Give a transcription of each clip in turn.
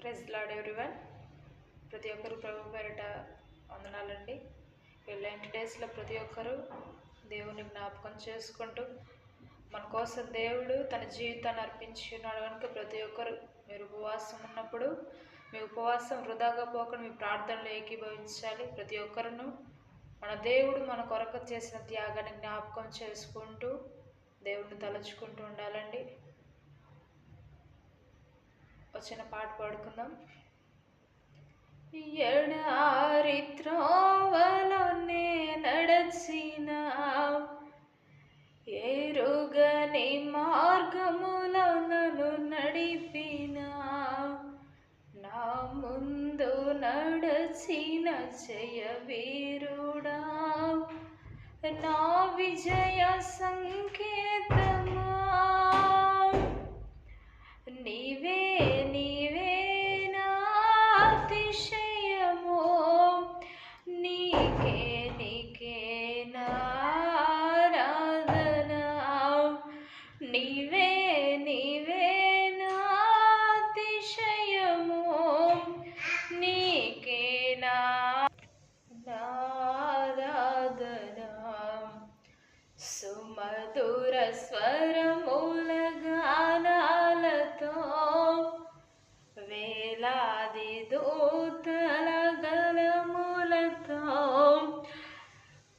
Praise lord everyone. ప్రతి ఒక్కరు ప్రభు పేరిట వందనాలండి. ఇలాంటి డేస్లో ప్రతి ఒక్కరూ దేవుని జ్ఞాపకం చేసుకుంటూ మన కోసం దేవుడు తన జీవితాన్ని అర్పించి ఉన్నాడు కనుక ప్రతి ఒక్కరు మీరు ఉపవాసం ఉన్నప్పుడు మీ ఉపవాసం వృధాగా పోకుండా మీ ప్రార్థనలు ఏకీభవించాలి. ప్రతి ఒక్కరును మన దేవుడు మన కొరకు చేసిన త్యాగాన్ని జ్ఞాపకం చేసుకుంటూ దేవుడిని తలుచుకుంటూ ఉండాలండి. వచ్చిన పాట పాడుకుందాం. ఎడారి త్రోవలోనే నడచిన ఎరుగని మార్గములో నన్ను నడిపిన నా ముందు నడచిన జయ వీరుడా నా విజయ సంకేతమా నీవే నీవే నా అతిశయము నీకే నీకే నా ఆరాధన నీవే నీవే నా అతిశయము నీకే నా ఆరాధన సుమధుర స్వరముల గానాలతో వేలాది దూతల గలములతో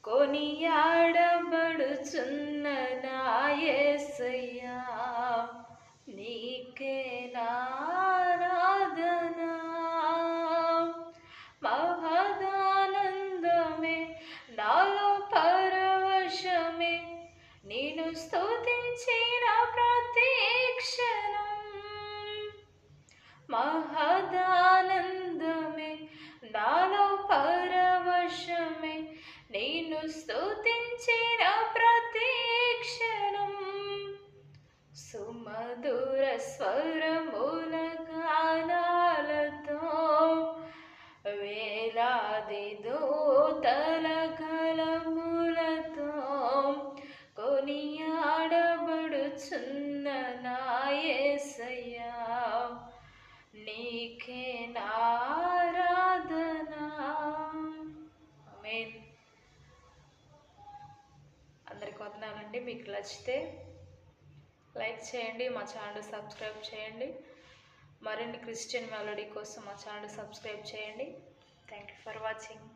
కొనియాడబడుచున్న నా యేసయ్యా నీకే నా ఆరాధన మహదానందమే నాలో పరవశమే నేను స్తుతించిన ప్రతి క్షణం మహదానందమే నాలో పరవశమే నేను స్తుతించిన ప్రతి క్షణం సుమధుర స్వరముల గానాలతో వేలాది దూతల గలములతో కొనియాడబడుచున్న నా యేసయ్యా నీకే నా ఆరాధన. ఆమేన్. అందరికి వందనాలండి. మీకు నచ్చితే లైక్ చేయండి, మా ఛానల్ సబ్స్క్రైబ్ చేయండి. మరిన్ని క్రిస్టియన్ మెలోడీ కోసం మా ఛానల్ సబ్స్క్రైబ్ చేయండి. Thank you for watching.